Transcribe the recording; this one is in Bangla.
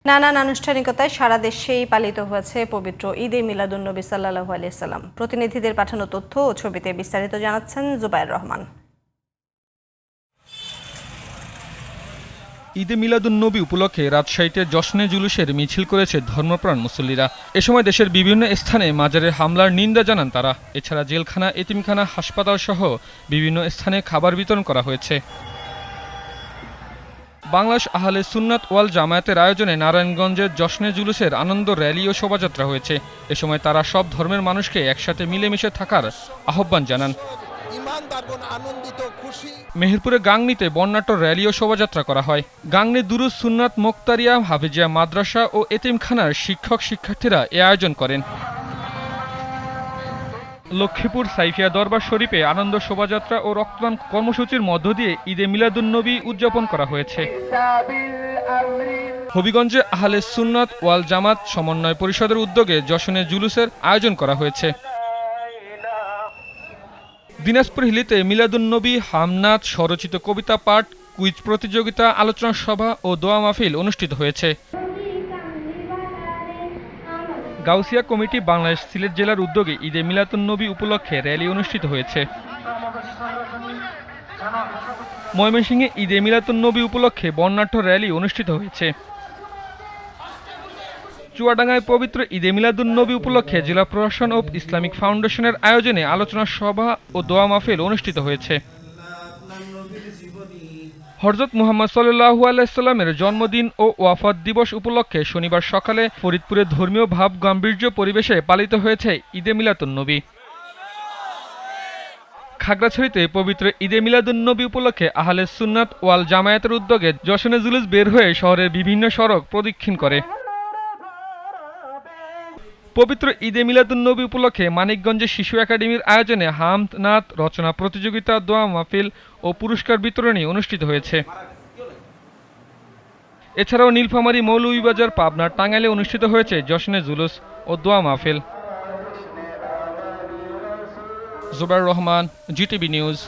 নানান আনুষ্ঠানিকতায় সারা দেশেই পালিত হয়েছে পবিত্র ঈদে মিলাদুন্নবী সাল্লাল্লাহু আলাইহি সাল্লাম। প্রতিনিধিদের পাঠানো তথ্য ও ছবিতে বিস্তারিত জানাচ্ছেন জুবায়ের রহমান। ঈদে মিলাদুন্নবী উপলক্ষে রাজশাহীতে জশ্নে জুলুসের মিছিল করেছে ধর্মপ্রাণ মুসল্লিরা। এ সময় দেশের বিভিন্ন স্থানে মাজারের হামলার নিন্দা জানান তারা। এছাড়া জেলখানা, এতিমখানা, হাসপাতাল সহ বিভিন্ন স্থানে খাবার বিতরণ করা হয়েছে। বাংলাদেশ আহলে সুন্নাত ওয়াল জামায়াতের আয়োজনে নারায়ণগঞ্জের জশ্নে জুলুসের আনন্দ র্যালি ও শোভাযাত্রা হয়েছে। এ সময় তারা সব ধর্মের মানুষকে একসাথে মিলেমিশে থাকার আহ্বান জানান। মেহেরপুরে গাংনীতে বর্ণাঢ্য র্যালি ও শোভাযাত্রা করা হয়। গাংনী দুরুস সুন্নাত মোক্তারিয়া হাফিজিয়া মাদ্রাসা ও এতিমখানার শিক্ষক শিক্ষার্থীরা এ আয়োজন করেন। লক্ষ্মীপুর সাইফিয়া দরবার শরীফে আনন্দ শোভাযাত্রা ও রক্তদান কর্মসূচির মধ্য দিয়ে ঈদে মিলাদুন্নবী উদযাপন করা হয়েছে। হবিগঞ্জে আহলে সুন্নাত ওয়াল জামাত সমন্বয় পরিষদের উদ্যোগে জশ্নে জুলুসের আয়োজন করা হয়েছে। দিনাজপুর হিলিতে মিলাদুন্নবী হামনাত, স্বরচিত কবিতা পাঠ, কুইজ প্রতিযোগিতা, আলোচনা সভা ও দোয়া মাহফিল অনুষ্ঠিত হয়েছে। গাউসিয়া কমিটি বাংলাদেশ সিলেট জেলার উদ্যোগে ঈদে মিলাদুন্নবী উপলক্ষে র্যালি অনুষ্ঠিত হয়েছে। ময়মনসিংহে ঈদে মিলাদুন্নবী উপলক্ষে বর্ণাঢ্য র্যালি অনুষ্ঠিত হয়েছে। চুয়াডাঙ্গায় পবিত্র ঈদে মিলাদুন্নবী উপলক্ষে জেলা প্রশাসন ও ইসলামিক ফাউন্ডেশনের আয়োজনে আলোচনা সভা ও দোয়া মাহফিল অনুষ্ঠিত হয়েছে। হযরত মুহাম্মদ সাল্লাল্লাহু আলাইহি সাল্লামের জন্মদিন ও ওয়াফাত দিবস উপলক্ষে শনিবার সকালে ফরিদপুরে ধর্মীয় ভাব গাম্ভীর্য পরিবেশে পালিত হয়েছে ঈদে মিলাদুন্নবী। খাগড়াছড়িতে পবিত্র ঈদে মিলাদুন্নবী উপলক্ষে আহলে সুন্নাত ওয়াল জামায়াতের উদ্যোগে জশ্নে জুলুস বের হয়ে শহরের বিভিন্ন সড়ক প্রদক্ষিণ করে। পবিত্র ঈদে মিলাদুন্নবী উপলক্ষে মানিকগঞ্জে শিশু একাডেমির আয়োজনে হামদ নাত রচনা প্রতিযোগিতা, দোয়া মাহফিল ও পুরস্কার বিতরণী অনুষ্ঠিত হয়েছে। এছাড়াও নীলফামারী, মৌলভীবাজার, পাবনা, টাঙ্গাইলে অনুষ্ঠিত হয়েছে জশ্নে জুলুস ও দোয়া মাহফিল। Zubair Rahman, GTV news.